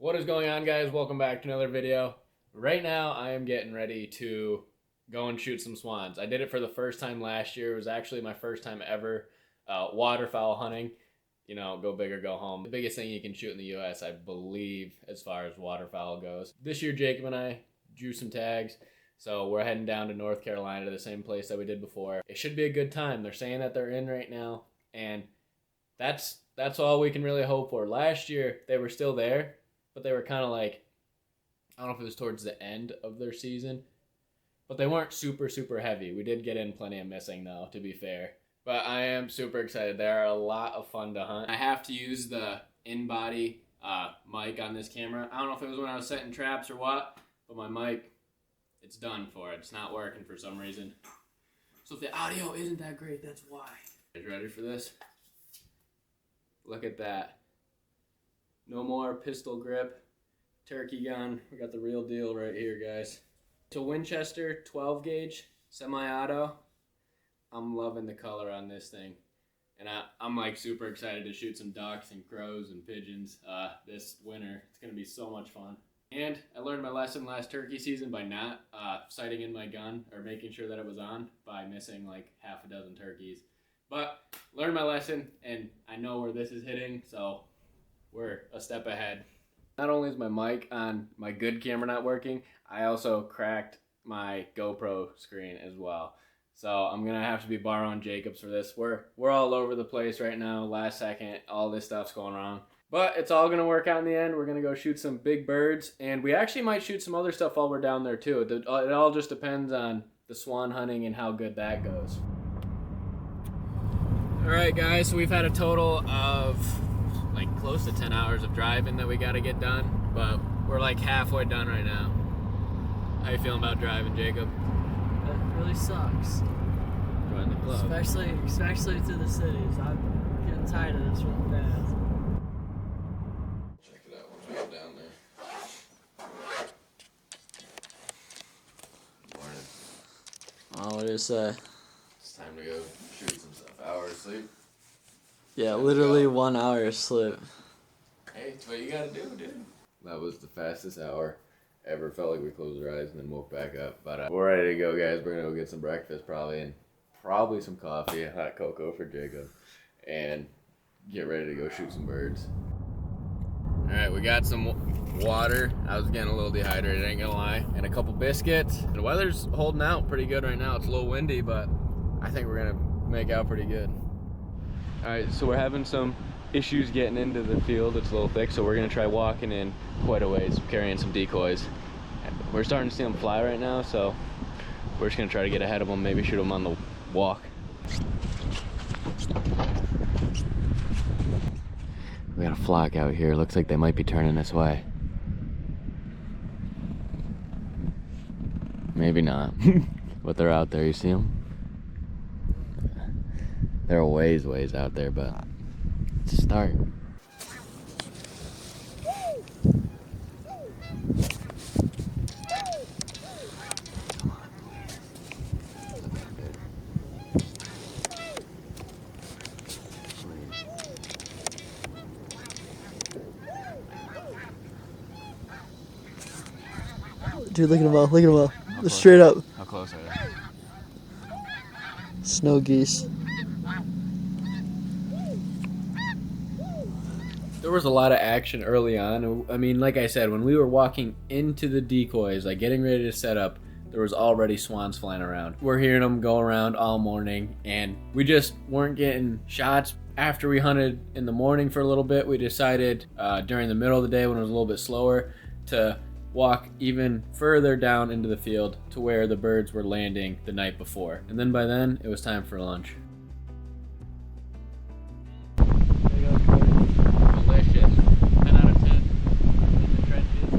What is going on, guys? Welcome back to another video. Right now I am getting ready to go and shoot some swans. I did it for the first time last year. It was actually my first time ever waterfowl hunting. You know, go big or go home. The biggest thing you can shoot in the US, I believe, as far as waterfowl goes. This year Jacob and I drew some tags, so we're heading down to North Carolina to the same place that we did before. It should be a good time. They're saying that they're in right now, and that's all we can really hope for. Last year they were still there, but they were kind of like, I don't know if it was towards the end of their season, but they weren't super heavy. We did get in plenty of missing though, to be fair. But I am super excited. They are a lot of fun to hunt. I have to use the in-body mic on this camera. I don't know if it was when I was setting traps or what, but my mic, it's done for it. It's not working for some reason. So if the audio isn't that great, that's why. You guys ready for this? Look at that. No more pistol grip, turkey gun. We got the real deal right here, guys. It's a Winchester 12 gauge semi-auto. I'm loving the color on this thing. And I'm like super excited to shoot some ducks and crows and pigeons this winter. It's gonna be so much fun. And I learned my lesson last turkey season by not sighting in my gun or making sure that it was on by missing like half a dozen turkeys. But learned my lesson, and I know where this is hitting, so we're a step ahead. Not only is my mic on my good camera not working, I also cracked my GoPro screen as well. So I'm gonna have to be borrowing Jacob's for this. We're all over the place right now, last second, all this stuff's going wrong. But it's all gonna work out in the end. We're gonna go shoot some big birds, and we actually might shoot some other stuff while we're down there too. It all just depends on the swan hunting and how good that goes. All right, guys, so we've had a total of like close to 10 hours of driving that we gotta get done, but we're like halfway done right now. How you feeling about driving, Jacob? It really sucks. Join the club. Especially through the cities. I'm getting tired of this really bad. Check it out once we get down there. Morning. Oh, what do you say? It's time to go shoot some stuff. Hour of sleep. Yeah, literally 1 hour of sleep. Hey, it's what you gotta do, dude. That was the fastest hour ever. Felt like we closed our eyes and then woke back up. But we're ready to go, guys. We're gonna go get some breakfast probably, and probably some coffee, hot cocoa for Jacob, and get ready to go shoot some birds. All right, we got some water. I was getting a little dehydrated, ain't gonna lie, and a couple biscuits. The weather's holding out pretty good right now. It's a little windy, but I think we're gonna make out pretty good. All right, so we're having some issues getting into the field. It's a little thick, so we're gonna try walking in quite a ways, carrying some decoys. We're starting to see them fly right now, so we're just gonna try to get ahead of them, maybe shoot them on the walk. We got a flock out here. Looks like they might be turning this way. Maybe not, but they're out there. You see them? They're ways out there, but it's a start. Dude, look at them all. Look at them all. They're straight up. How close are they? Snow geese. There was a lot of action early on. I mean, like I said, when we were walking into the decoys, like getting ready to set up, there was already swans flying around. We're hearing them go around all morning, and we just weren't getting shots. After we hunted in the morning for a little bit, we decided during the middle of the day when it was a little bit slower to walk even further down into the field to where the birds were landing the night before. And then by then, it was time for lunch. Delicious. 10 out of 10 in the trenches.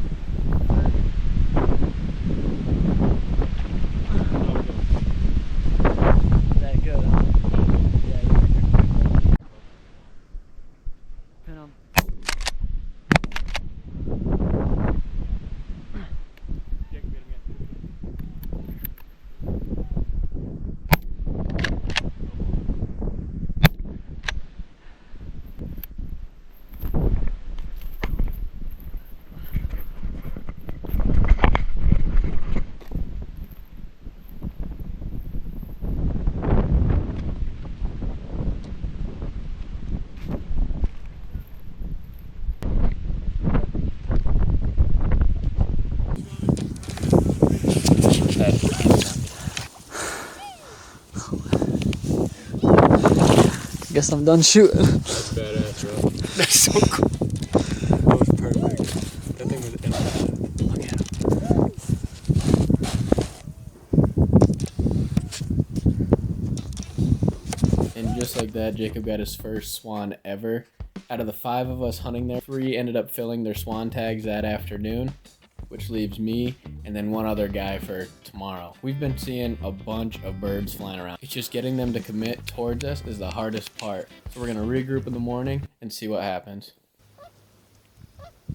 Is that good, huh? Yeah. Pin them. guess I'm done shooting. That's badass, bro. That's so cool. That was perfect. That thing was impressive. Look at him. And just like that, Jacob got his first swan ever. Out of the 5 of us hunting there, 3 ended up filling their swan tags that afternoon, which leaves me and then 1 other guy for tomorrow. We've been seeing a bunch of birds flying around. It's just getting them to commit towards us is the hardest part. So we're gonna regroup in the morning and see what happens.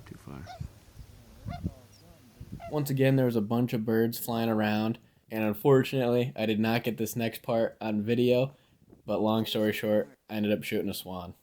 Too far. Once again, there was a bunch of birds flying around, and unfortunately, I did not get this next part on video, but long story short, I ended up shooting a swan.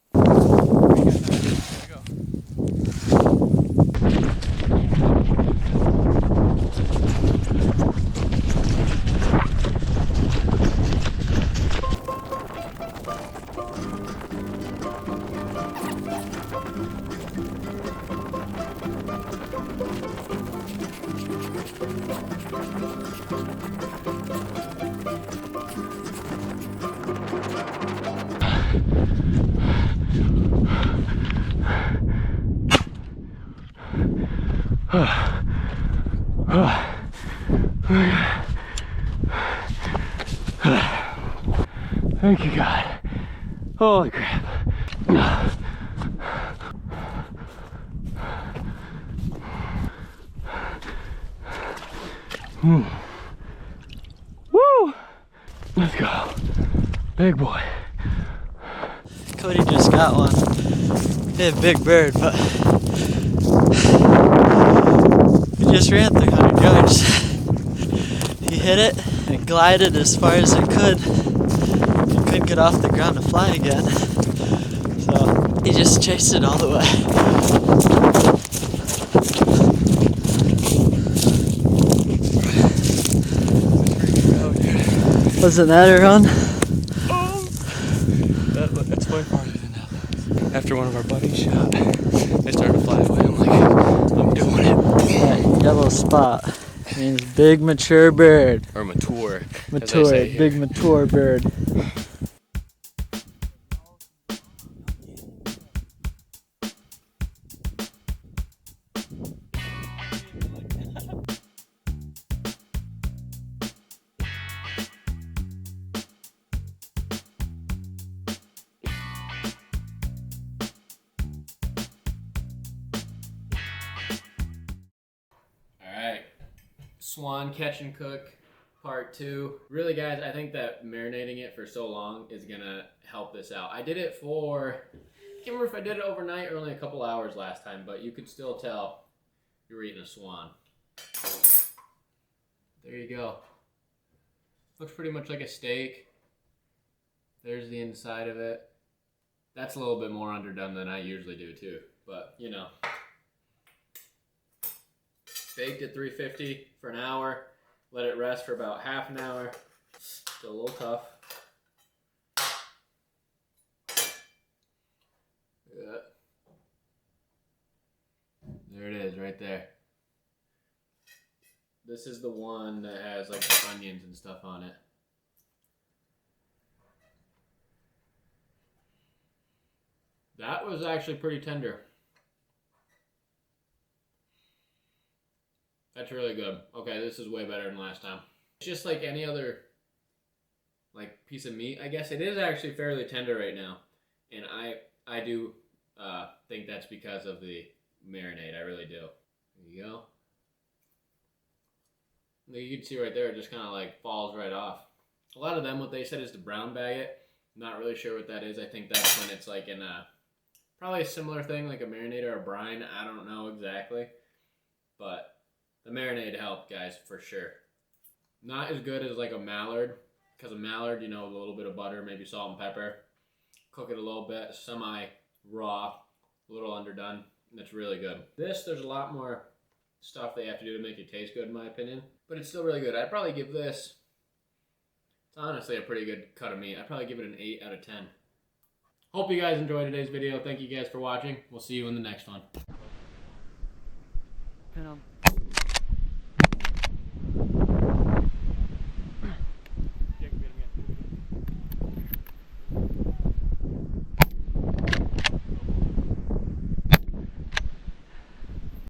Thank you, God. Holy crap. Woo! Let's go. Big boy. Cody just got one. He had a big bird, but he just ran 300 yards. He hit it and it glided as far as it could. He couldn't get off the ground to fly again. So he just chased it all the way. Wasn't that a run? That's way farther than that. After one of our buddies shot, they started to fly away. I'm like, I'm doing it. That yellow spot means big mature bird. Or mature. Mature, big mature bird. Swan catch and cook part 2. Really, guys, I think that marinating it for so long is gonna help this out. I did it for, I can't remember if I did it overnight or only a couple hours last time, but you could still tell you were eating a swan. There you go. Looks pretty much like a steak. There's the inside of it. That's a little bit more underdone than I usually do too, but you know. Baked at 350 for an hour. Let it rest for about half an hour. Still a little tough. Yeah. There it is, right there. This is the one that has like the onions and stuff on it. That was actually pretty tender. That's really good. Okay, this is way better than last time. It's just like any other like piece of meat, I guess. It is actually fairly tender right now. And I do think that's because of the marinade. I really do. There you go. You can see right there, it just kind of like falls right off. A lot of them, what they said is to brown bag it. I'm not really sure what that is. I think that's when it's like in a, probably a similar thing, like a marinade or a brine. I don't know exactly. But the marinade helped, guys, for sure. Not as good as like a mallard, because a mallard, you know, a little bit of butter, maybe salt and pepper. Cook it a little bit, semi-raw, a little underdone, and it's really good. This, there's a lot more stuff they have to do to make it taste good, in my opinion. But it's still really good. I'd probably give this, it's honestly a pretty good cut of meat. I'd probably give it an 8 out of 10. Hope you guys enjoyed today's video. Thank you guys for watching. We'll see you in the next one.